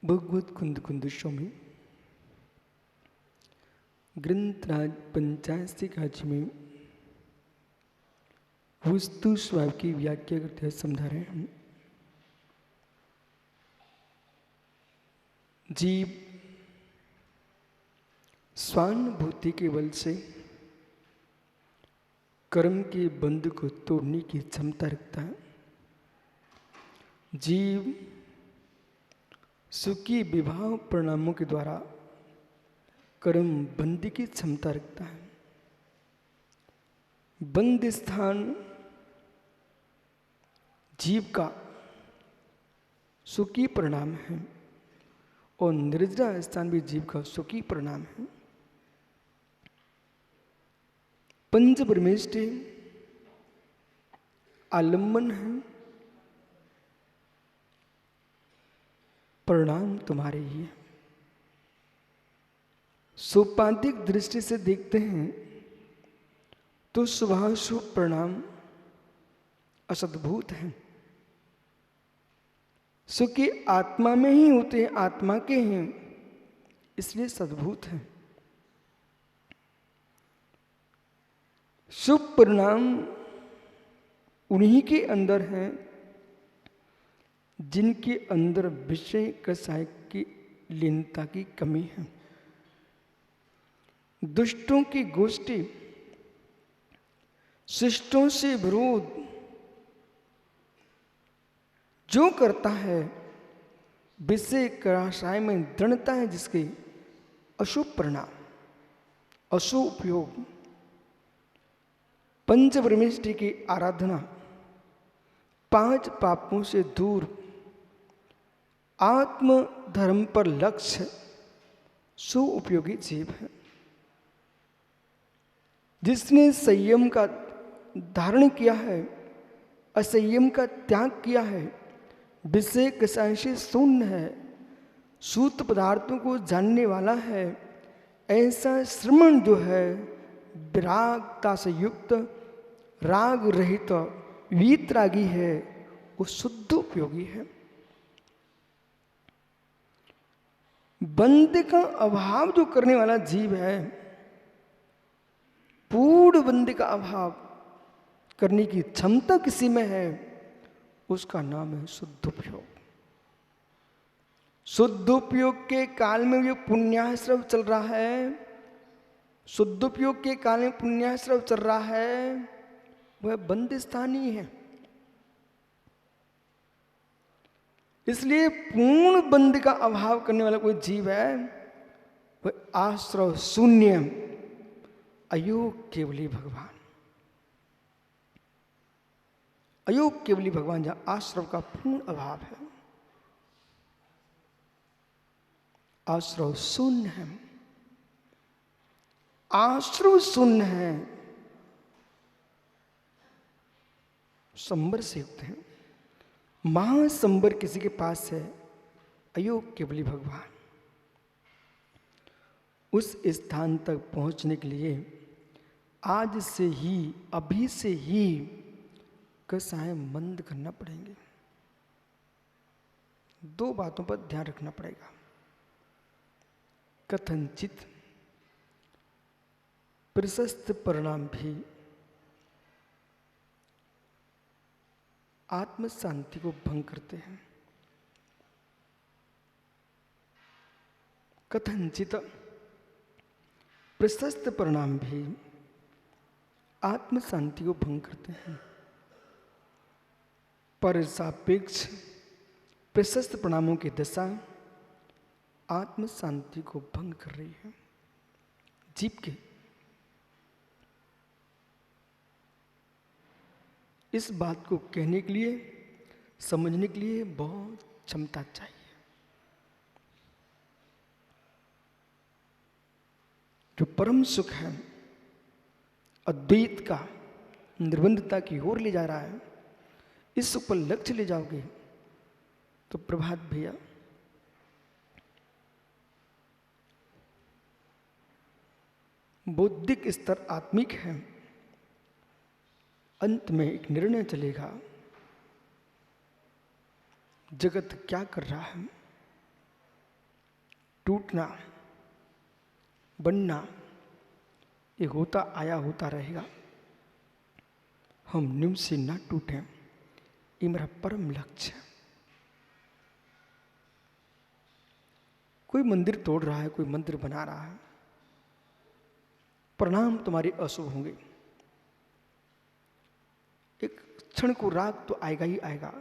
भगवत कुंद कुंद स्वामी ग्रंथराज 85 काज में वस्तु स्वभाव की व्याख्या करते हुए समझा रहे हैं। जीव स्वानुभूति के बल से कर्म के बंध को तोड़ने की क्षमता रखता है। जीव सुखी विभाव परिणामों के द्वारा कर्म बंदी की क्षमता रखता है। बंद स्थान जीव का सुखी परिणाम है और निर्जरा स्थान भी जीव का सुखी परिणाम है। पंच परमेष्टि आलम्बन है, परिणाम तुम्हारे ही है। सोपाधिक दृष्टि से देखते हैं तो शुभाशुभ परिणाम असद्भुत हैं। सुखी आत्मा में ही होते हैं, आत्मा के हैं, इसलिए सद्भुत हैं। शुभ परिणाम उन्हीं के अंदर हैं जिनके अंदर विषय कषाय की लीनता की कमी है। दुष्टों की गोष्ठी, शिष्टों से विरोध जो करता है, विषय कषाय में दृढ़ता है जिसके अशुभ परिणाम, अशुभ उपयोग, पंच परमेष्टि की आराधना, पांच पापों से दूर, आत्म धर्म पर लक्ष्य सु उपयोगी जीव है। जिसने संयम का धारण किया है, असंयम का त्याग किया है, विषय कषाय से शून्य है, सूत पदार्थों को जानने वाला है, ऐसा श्रमण जो है विरागता से युक्त, राग रहित वीतरागी है, वो शुद्ध उपयोगी है। बंध का अभाव जो करने वाला जीव है, पूर्ण बंध का अभाव करने की क्षमता किसी में है, उसका नाम है शुद्ध उपयोग। शुद्ध उपयोग के काल में जो पुण्याश्रव चल रहा है, शुद्ध उपयोग के काल में पुण्याश्रव चल रहा है, वह बंद स्थानीय है। इसलिए पूर्ण बंध का अभाव करने वाला कोई जीव है, वह आश्रव शून्य अयोग केवली भगवान। अयोग केवली भगवान, जहां आश्रव का पूर्ण अभाव है, आश्रव शून्य है, आश्रव शून्य है, संबर से युक्त है। महासंबर किसी के पास है, अयोग केवली भगवान। उस स्थान तक पहुंचने के लिए आज से ही, अभी से ही कषाय मंद करना पड़ेंगे। दो बातों पर ध्यान रखना पड़ेगा। कथनचित प्रशस्त परिणाम भी आत्म शांति को भंग करते हैं। कथनचित प्रशस्त परिणाम भी आत्म शांति को भंग करते हैं। पर सापेक्ष प्रशस्त परिणामों की दशा आत्म शांति को भंग कर रही है। जीव के इस बात को कहने के लिए, समझने के लिए बहुत क्षमता चाहिए। जो परम सुख है, अद्वैत का, निर्बंधता की ओर ले जा रहा है, इस सुख पर लक्ष्य ले जाओगे तो प्रभात भैया बौद्धिक स्तर आत्मिक है। अंत में एक निर्णय चलेगा, जगत क्या कर रहा है, टूटना बनना ये होता आया होता रहेगा। हम निम्न से ना टूटें, ये मेरा परम लक्ष्य है। कोई मंदिर तोड़ रहा है, कोई मंदिर बना रहा है, परिणाम तुम्हारे अशुभ होंगे। एक क्षण को राग तो आएगा ही आएगा,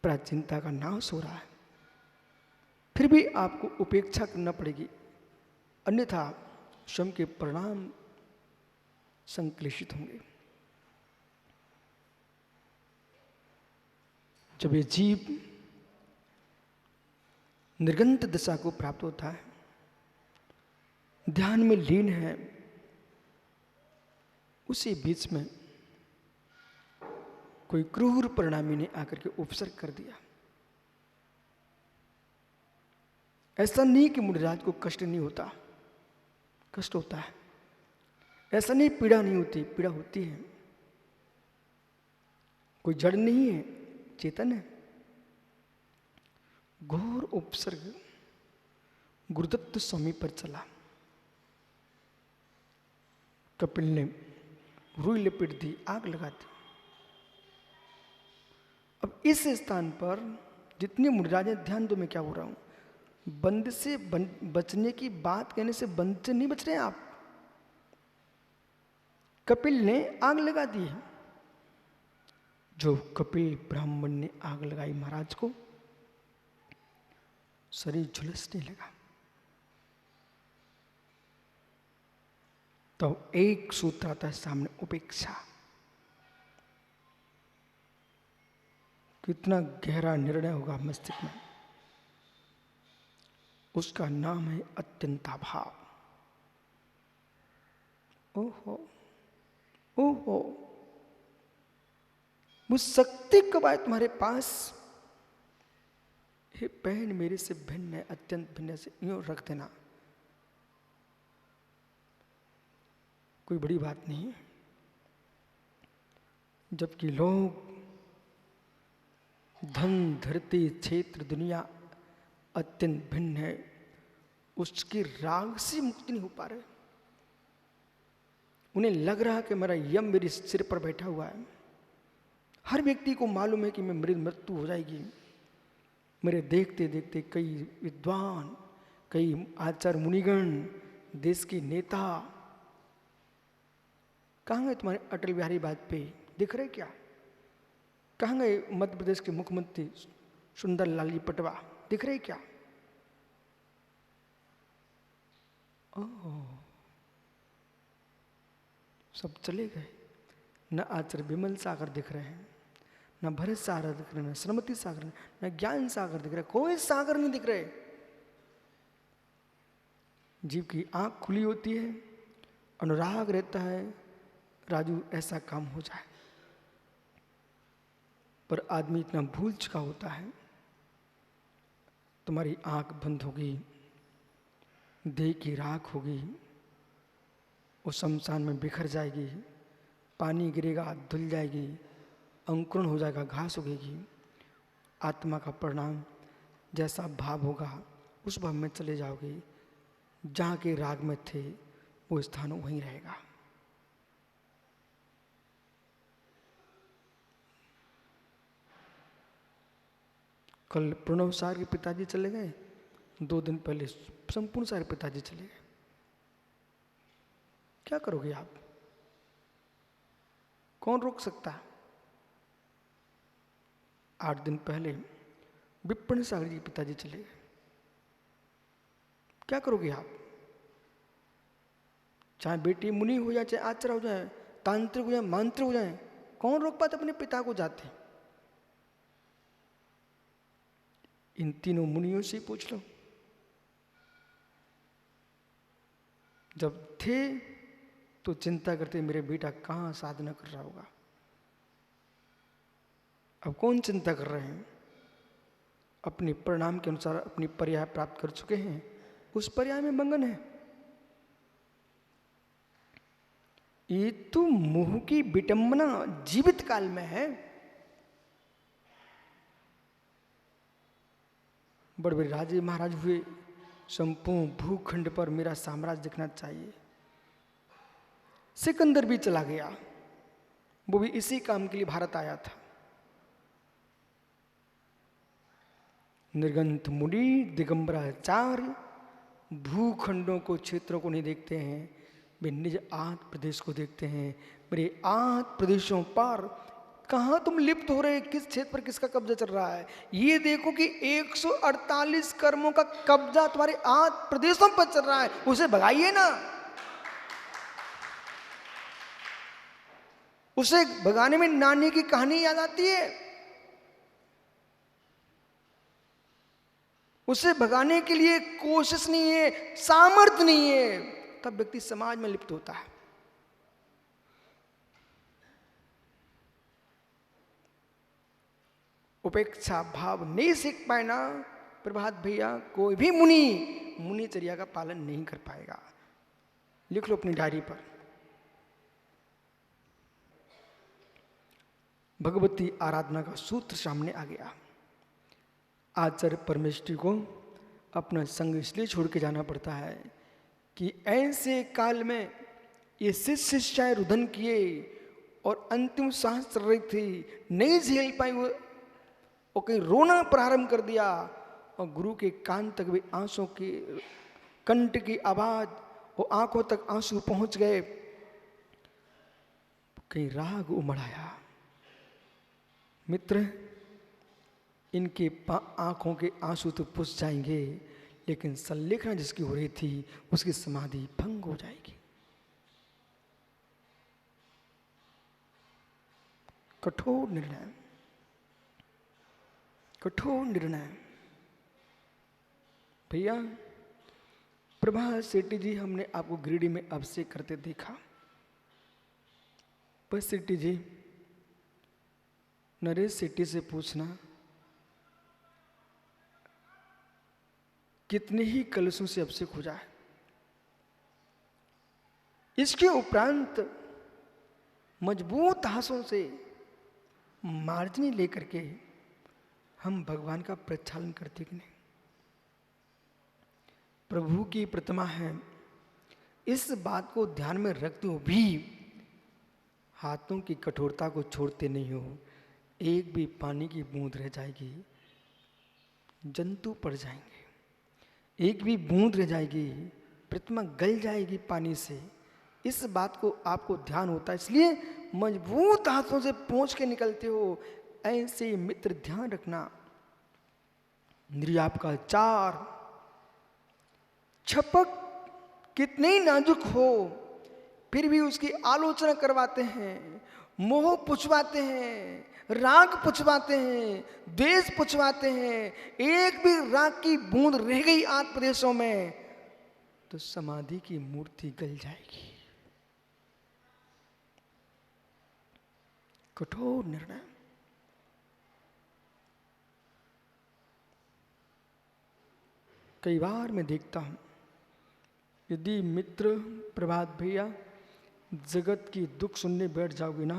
प्राचीनता का नाश हो रहा है, फिर भी आपको उपेक्षा करना पड़ेगी, अन्यथा स्वयं के परिणाम संक्लेशित होंगे। जब ये जीव निर्गंत दशा को प्राप्त होता है, ध्यान में लीन है, उसी बीच में कोई क्रूर परिणामी ने आकर के उपसर्ग कर दिया। ऐसा नहीं कि मुनिराज को कष्ट नहीं होता, कष्ट होता है। ऐसा नहीं पीड़ा नहीं होती, पीड़ा होती है। कोई जड़ नहीं है, चेतन है। घोर उपसर्ग गुरुदत्त स्वामी पर चला। कपिल ने रुई लपेट दी, आग लगा दी। अब इस स्थान पर जितने मुनिराज हैं, ध्यान दो मैं क्या हो रहा हूं, बंद से बचने की बात कहने से बंद से नहीं बच रहे हैं आप। कपिल ने आग लगा दी है। जो कपिल ब्राह्मण ने आग लगाई महाराज को, शरीर झुलसने लगा। तो एक सूत्र आता है सामने, उपेक्षा। कितना गहरा निर्णय होगा मस्तिष्क में। उसका नाम है अत्यंताभाव। ओहो ओहो, वो शक्ति कब आए तुम्हारे पास? हे बहन, मेरे से भिन्न है, अत्यंत भिन्न से यूं रख देना, कोई बड़ी बात नहीं। जबकि लोग धन धरती क्षेत्र दुनिया अत्यंत भिन्न है, उसके राग से मुक्ति नहीं हो पा रहे। उन्हें लग रहा कि मेरा यम मेरे सिर पर बैठा हुआ है। हर व्यक्ति को मालूम है कि मैं मेरी मृत्यु हो जाएगी। मेरे देखते देखते कई विद्वान, कई आचार्य मुनिगण, देश के नेता, कहाँ गए तुम्हारे अटल बिहारी वाजपेयी? दिख रहे क्या? कहाँ गए मध्य प्रदेश के मुख्यमंत्री सुंदर लाली पटवा? दिख रहे क्या? ओह, सब चले गए। न आचार्य विमल सागर दिख रहे हैं, न भरत सागर दिख रहे हैं, न श्रीमती सागर, न ज्ञान सागर दिख रहे, कोई सागर नहीं दिख रहे। जीव की आंख खुली होती है, अनुराग रहता है, राजू ऐसा काम हो जाए, पर आदमी इतना भूल चुका होता है। तुम्हारी आंख बंद होगी, देह की राख होगी, वो शमशान में बिखर जाएगी, पानी गिरेगा, धुल जाएगी, अंकुरण हो जाएगा, घास उगेगी। आत्मा का परिणाम जैसा भाव होगा, उस भाव में चले जाओगे। जहाँ के राग में थे वो स्थान वहीं रहेगा। कल प्रणव सार के पिताजी चले गए, 2 दिन पहले संपूर्ण सारे पिताजी चले गए। क्या करोगे आप? कौन रोक सकता है? 8 दिन पहले विपिन सागर जी पिताजी चले गए। क्या करोगे आप? चाहे बेटी मुनि हो जाए, चाहे आचार्य हो जाए, तांत्रिक हो जाए, मांत्रिक हो जाए, कौन रोक पाते अपने पिता को जाते? इन तीनों मुनियों से पूछ लो। जब थे तो चिंता करते मेरे बेटा कहाँ साधना कर रहा होगा। अब कौन चिंता कर रहे हैं? अपने परिणाम के अनुसार अपनी पर्याय प्राप्त कर चुके हैं, उस पर्याय में मंगन है। ये तो मोह की विटंबना जीवित काल में है। बड़े बड़े राजे महाराज हुए, संपूर्ण भूखंड पर मेरा साम्राज्य दिखना चाहिए। सिकंदर भी चला गया, वो भी इसी काम के लिए भारत आया था। निर्गंथ मुनि दिगंबराचार्य भूखंडों को, क्षेत्रों को नहीं देखते हैं, वे निज आत्म प्रदेश को देखते हैं। मेरे आत्म प्रदेशों पर कहाँ तुम लिप्त हो रहे, किस क्षेत्र पर किसका कब्जा चल रहा है, ये देखो कि 148 कर्मों का कब्जा तुम्हारे आत्म प्रदेशों पर चल रहा है, उसे भगाइए ना। उसे भगाने में नानी की कहानी याद आती है। उसे भगाने के लिए कोशिश नहीं है, सामर्थ्य नहीं है, तब व्यक्ति समाज में लिप्त होता है। उपेक्षा भाव नहीं सीख पाए ना प्रभात भैया, कोई भी मुनिचर्या का पालन नहीं कर पाएगा। लिख लो अपनी डायरी पर। भगवती आराधना का सूत्र सामने आ गया। आचार्य परमेष्ठी को अपना संग इसलिए छोड़ के जाना पड़ता है कि ऐसे काल में ये शिष्याएं रुदन किए और अंतिम सांस चल रही थी, नहीं झेल पाई वो, और कहीं रोना प्रारंभ कर दिया, और गुरु के कान तक भी आंसू की कंठ की आवाज और आंखों तक आंसू पहुंच गए। कहीं राग उमड़ आया। मित्र, इनके आंखों के आंसू तो पुछ जाएंगे, लेकिन संलेखना जिसकी हो रही थी उसकी समाधि भंग हो जाएगी। कठोर निर्णय, कठोर निर्णय। भैया प्रभात सेठी जी, हमने आपको गिरिडीह में अभिषेक करते देखा। बस सेठी जी, नरेश सेठी से पूछना कितने ही कलशों से अभिषेक हो जाए। इसके उपरांत मजबूत हाथों से मार्जनी लेकर के हम भगवान का प्रक्षालन करते कि नहीं। प्रभु की प्रतिमा है, इस बात को ध्यान में रखते हो भी हाथों की कठोरता को छोड़ते नहीं हो। एक भी पानी की बूंद रह जाएगी, जंतु पड़ जाएंगे। एक भी बूंद रह जाएगी, प्रतिमा गल जाएगी पानी से। इस बात को आपको ध्यान होता है, इसलिए मजबूत हाथों से पोंछ के निकलते हो। ऐसे मित्र ध्यान रखना, निर्याप का चार छपक कितने ही नाजुक हो फिर भी उसकी आलोचना करवाते हैं, मोह पुछवाते हैं, राग पुछवाते हैं, द्वेष पुछवाते हैं। एक भी राग की बूंद रह गई आत्म प्रदेशों में तो समाधि की मूर्ति गल जाएगी। कठोर निर्णय। कई बार मैं देखता हूं, यदि मित्र प्रभात भैया जगत की दुख सुनने बैठ जाओगे ना,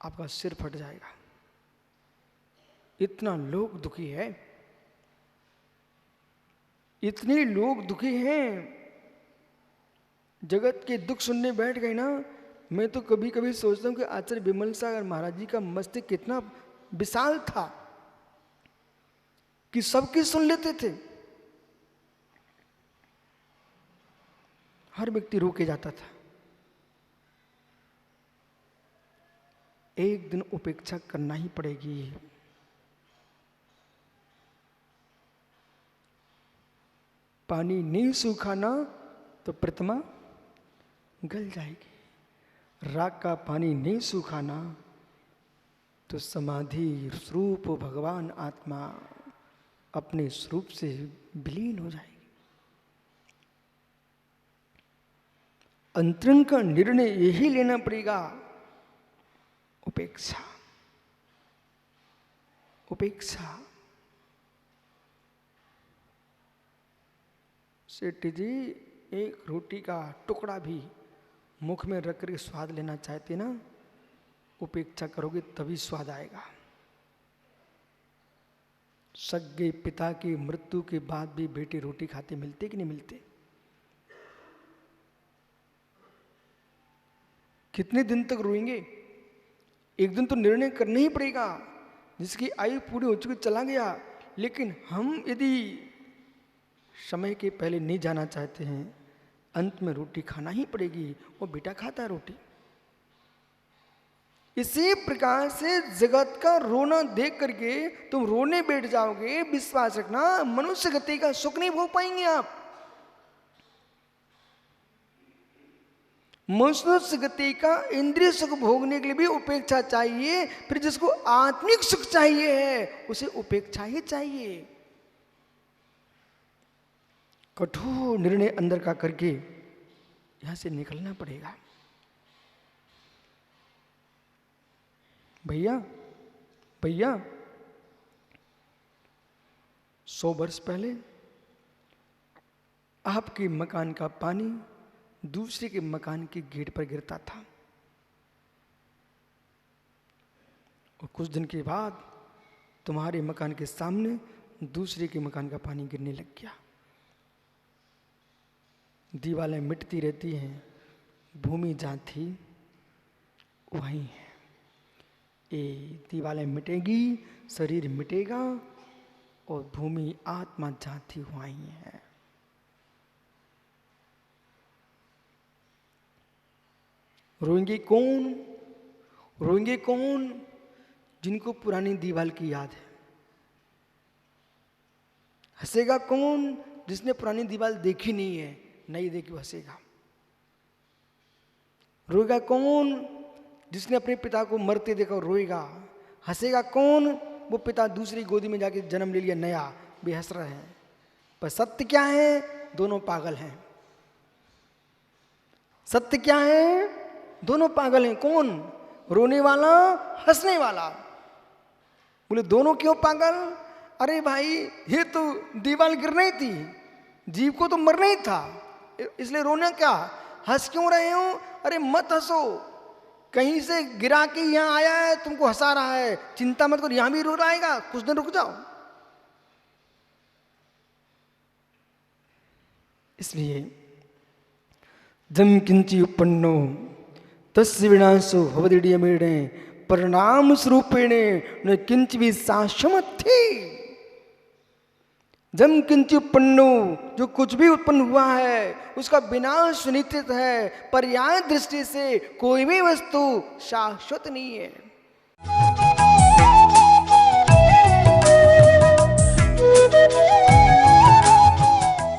आपका सिर फट जाएगा। इतना लोग दुखी है, इतने लोग दुखी हैं, जगत के दुख सुनने बैठ गए ना। मैं तो कभी कभी सोचता हूं कि आचार्य विमल सागर महाराज जी का मस्तिष्क कितना विशाल था कि सबकी सुन लेते थे। हर व्यक्ति रोके जाता था। एक दिन उपेक्षा करना ही पड़ेगी। पानी नहीं सूखा ना तो प्रतिमा गल जाएगी। राग का पानी नहीं सूखा ना तो समाधि स्वरूप भगवान आत्मा अपने स्वरूप से विलीन हो जाएगी। अंतरंग का निर्णय यही लेना पड़ेगा, उपेक्षा। उपेक्षा। सेठ जी एक रोटी का टुकड़ा भी मुख में रख कर स्वाद लेना चाहते ना, उपेक्षा करोगे तभी स्वाद आएगा। सगे पिता की मृत्यु के बाद भी बेटे रोटी खाते मिलते कि नहीं मिलते? कितने दिन तक रोएंगे? एक दिन तो निर्णय करना ही पड़ेगा। जिसकी आयु पूरी हो चुकी चला गया, लेकिन हम यदि समय के पहले नहीं जाना चाहते हैं, अंत में रोटी खाना ही पड़ेगी। वो बेटा खाता है रोटी। इसी प्रकार से जगत का रोना देख करके तुम रोने बैठ जाओगे, विश्वास रखना मनुष्य गति का सुख नहीं भोग पाएंगे आप। मनुष्य गति का इंद्रिय सुख भोगने के लिए भी उपेक्षा चाहिए। फिर जिसको आत्मिक सुख चाहिए है, उसे उपेक्षा ही चाहिए। कठोर निर्णय अंदर का करके यहां से निकलना पड़ेगा। भैया 100 वर्ष पहले आपके मकान का पानी दूसरे के मकान के गेट पर गिरता था, और कुछ दिन के बाद तुम्हारे मकान के सामने दूसरे के मकान का पानी गिरने लग गया। दीवारें मिटती रहती हैं, भूमि जहाँ थी वहीं है। ये दीवारें मिटेगी, शरीर मिटेगा, और भूमि आत्मा जहाँ थी वहीं है। रोएंगे कौन? रोएंगे कौन? जिनको पुरानी दीवार की याद है। हंसेगा कौन? जिसने पुरानी दीवार देखी नहीं है, नई देखी हंसेगा। रोएगा कौन? जिसने अपने पिता को मरते देखा रोएगा। हंसेगा कौन? वो पिता दूसरी गोदी में जाके जन्म ले लिया नया, भी हंस रहे हैं। पर सत्य क्या है? दोनों पागल हैं। सत्य क्या है? दोनों पागल हैं। कौन? रोने वाला, हंसने वाला। बोले दोनों क्यों पागल? अरे भाई, ये तो दीवार गिरना ही थी, जीव को तो मरना ही था, इसलिए रोना क्या? हंस क्यों रहे हो? अरे मत हंसो, कहीं से गिरा के यहाँ आया है, तुमको हंसा रहा है, चिंता मत करो, यहां भी रो आएगा, कुछ दिन रुक जाओ। इसलिए जम किंची उपन्नो तस्य विनाशो भवदीयमेणे परिणाम स्वरूपेणे न किंच भी शाश्वती। जम किंच उपन्नो, जो कुछ भी उत्पन्न हुआ है उसका विनाश सुनिश्चित है। पर्याय दृष्टि से कोई भी वस्तु शाश्वत नहीं है।